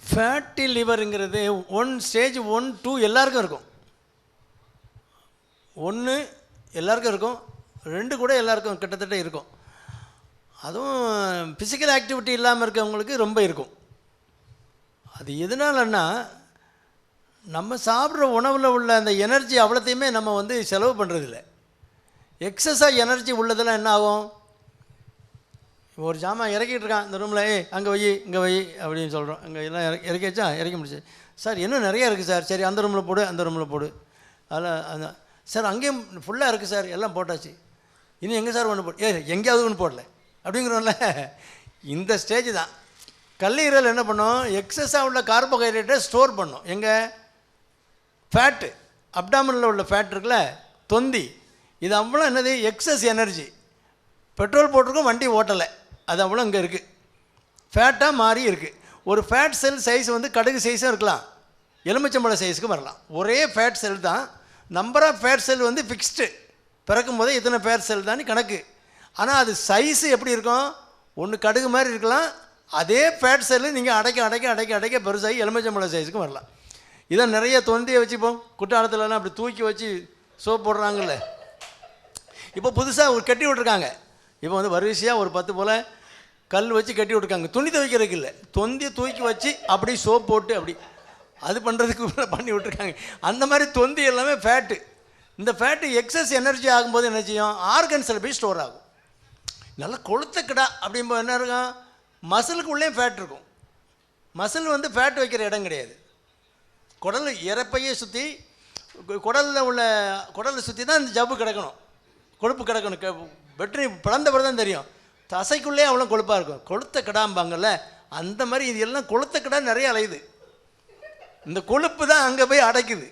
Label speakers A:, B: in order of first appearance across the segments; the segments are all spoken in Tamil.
A: ஃபேட்டி லிவருங்கிறது ஸ்டேஜ் 1, 2 எல்லாருக்கும் இருக்கும். 1 எல்லாருக்கும் இருக்கும், 2 கூட எல்லாருக்கும் கிட்டத்தட்ட இருக்கும். அதுவும் ஃபிசிக்கல் ஆக்டிவிட்டி இல்லாமல் இருக்கவங்களுக்கு ரொம்ப இருக்கும். அது எதனாலன்னா, நம்ம சாப்பிட்ற உணவில் உள்ள அந்த எனர்ஜி அவ்வளோத்தையுமே நம்ம வந்து செலவு பண்ணுறதில்ல. எக்ஸஸாக எனர்ஜி உள்ளதெல்லாம் என்ன ஆகும்? ஒரு ஜாமான் இறக்கிட்டு இருக்கான் இந்த ரூமில், அங்கே வை இங்கே வை அப்படின்னு சொல்கிறோம். அங்கே எல்லாம் இறக்கி வச்சா இறக்கி முடிச்சு. சார் இன்னும் நிறையா இருக்குது சார். சரி அந்த ரூமில் போடு, அந்த ரூமில் போடு. அதில் அந்த சார் அங்கேயும் ஃபுல்லாக இருக்குது சார், எல்லாம் போட்டாச்சு, இன்னும் எங்கே சார் ஒன்று போடு, எங்கேயாவது ஒன்று போடல அப்படிங்கிறோம்ல. இந்த ஸ்டேஜ் தான். கல்லீரல் என்ன பண்ணும்? எக்ஸஸாக உள்ள கார்போஹைட்ரேட்டை ஸ்டோர் பண்ணும். எங்கே? ஃபேட்டு, அப்டாமினில் உள்ள ஃபேட் இருக்குல்ல, தொந்தி, இது அவ்வளோ என்னது? Excess energy. பெட்ரோல் போட்டிருக்கோம், வண்டி ஓட்டலை, அது அவ்வளோ இங்கே இருக்குது, ஃபேட்டாக மாறி இருக்குது. ஒரு ஃபேட் செல் சைஸ் வந்து கடுகு சைஸும் இருக்கலாம், எலுமிச்சம்பழ சைஸுக்கு வரலாம். ஒரே ஃபேட் செல் தான். நம்பர் ஆஃப் ஃபேட் செல் வந்து ஃபிக்ஸ்டு, பிறக்கும் போதே இத்தனை ஃபேட் செல் தான் கணக்கு. ஆனால் அது சைஸு எப்படி இருக்கும்? ஒன்று கடுகு மாதிரி இருக்கலாம், அதே ஃபேட் செல்லு நீங்கள் அடைக்க பெருசாகி எலுமிச்சம்பழ சைஸுக்கும் வரலாம். இதை நிறைய தொந்தியை வச்சுப்போம். குற்றாலத்துலலாம் அப்படி தூக்கி வச்சு சோப் போடுறாங்கல்ல. இப்போ புதுசாக ஒரு கட்டி விட்ருக்காங்க. இப்போ வந்து வரிசையாக ஒரு 10 போல் கல் வச்சு கட்டி விட்ருக்காங்க. துணி துவைக்கிறதுக்கு இல்லை, தொந்தியை தூக்கி வச்சு அப்படி சோப் போட்டு அப்படி அது பண்ணுறதுக்கு பண்ணி விட்ருக்காங்க. அந்த மாதிரி தொந்தி எல்லாமே ஃபேட்டு. இந்த ஃபேட்டு எக்ஸஸ் எனர்ஜி ஆகும்போது என்ன செய்யும்? ஆர்கன்ஸில் போய் ஸ்டோர் ஆகும். நல்லா கொளுத்த கிடா அப்படிம்போது என்ன இருக்கும்? மசிலுக்கு உள்ளே ஃபேட் இருக்கும். மசில் வந்து ஃபேட் வைக்கிற இடம் கிடையாது. குடல் இறப்பையே சுற்றி, குடலில் உள்ள குடலை சுற்றி தான் இந்த ஜவ்வு கிடக்கணும், கொழுப்பு கிடக்கணும். வெற்றி பிளந்த பிறகு தான் தெரியும், தசைக்குள்ளே அவ்வளோ கொழுப்பாக இருக்கும். கொளுத்த கிடாம்பாங்கள்ல, அந்த மாதிரி இது எல்லாம் கொளுத்த கிடா நிறைய அலையுது. இந்த கொழுப்பு தான் அங்கே போய் அடைக்குது,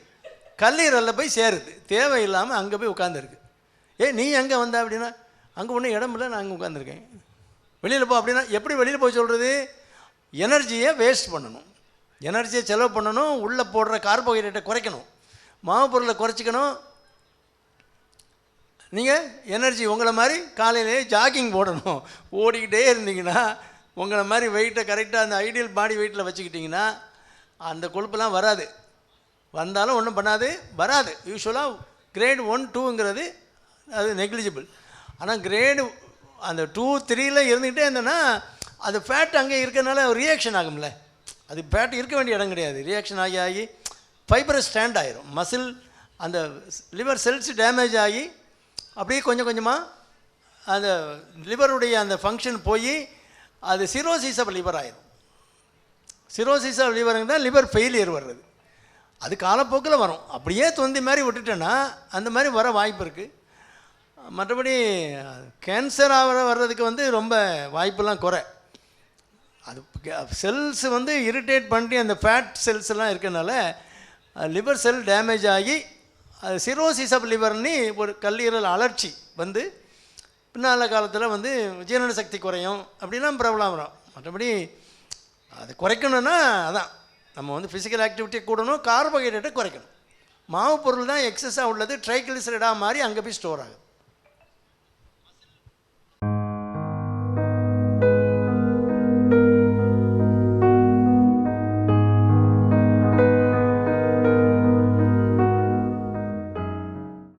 A: கல்லீரலில் போய் சேருது, தேவையில்லாமல் அங்கே போய் உட்காந்துருக்கு. நீ எங்கே வந்த அப்படின்னா, அங்கே ஒன்றும் இடம் இல்லை, நான் அங்கே உட்காந்துருக்கேன், வெளியில் போ அப்படின்னா எப்படி வெளியில் போய் சொல்கிறது? எனர்ஜியை வேஸ்ட் பண்ணணும், எனர்ஜியை செலவு பண்ணணும், உள்ளே போடுற கார்போஹைட்ரேட்டை குறைக்கணும், மாவு பொருளை குறைச்சிக்கணும். நீங்கள் எனர்ஜி உங்களை மாதிரி காலையிலே ஜாகிங் போடணும். ஓடிக்கிட்டே இருந்தீங்கன்னா, உங்களை மாதிரி வெயிட்டை கரெக்டாக அந்த ஐடியல் பாடி வெயிட்டில் வச்சுக்கிட்டிங்கன்னா அந்த கொழுப்பெல்லாம் வராது. வந்தாலும் ஒன்றும் பண்ணாது, வராது. யூஸ்வலாக கிரேட் 1, 2ங்கிறது அது நெக்லிஜிபிள். ஆனால் கிரேடு அந்த 2, 3ல் இருந்துக்கிட்டே இருந்தேன்னா அது ஃபேட் அங்கே இருக்கிறனால ரியாக்ஷன் ஆகும்ல. அது ஃபேட் இருக்க வேண்டிய இடம் கிடையாது. ரியாக்ஷன் ஆகி ஃபைபரஸ் ஸ்டாண்ட் ஆகிரும். மசில் அந்த லிவர் செல்ஸ் டேமேஜ் ஆகி அப்படியே கொஞ்சம் கொஞ்சமாக அந்த லிவருடைய அந்த ஃபங்க்ஷன் போய் அது சிரோசிஸ் ஆஃப் லிவர் ஆகிடும். சிரோசிஸ் ஆஃப் லிவருங்க தான் லிவர் ஃபெயிலியர் வர்றது. அது காலப்போக்கில் வரும். அப்படியே தொந்தி மாதிரி விட்டுட்டேன்னா அந்த மாதிரி வர வாய்ப்பு இருக்குது. மற்றபடி கேன்சர் வர்றதுக்கு வந்து ரொம்ப வாய்ப்பெல்லாம் குறை. அது செல்ஸ் வந்து இரிட்டேட் பண்ணி அந்த ஃபேட் செல்ஸ் எல்லாம் இருக்கனால லிவர் செல் டேமேஜ் ஆகி அது சிரோசிஸ் ஆஃப் லிவர்னு ஒரு கல்லீரல் அலர்ச்சி வந்து பின்னால் காலத்தில் வந்து ஜீரண சக்தி குறையும் அப்படிலாம் ப்ராப்ளம் வரும். மற்றபடி அது குறைக்கணும்னா அதான் நம்ம வந்து ஃபிசிக்கல் ஆக்டிவிட்டியை கூடணும், கார்போஹைட்ரேட்டை குறைக்கணும். மாவு பொருள் தான் எக்ஸஸாக உள்ளது ட்ரைகிளிசரைடாக மாறி அங்கே போய் ஸ்டோர் ஆகும்.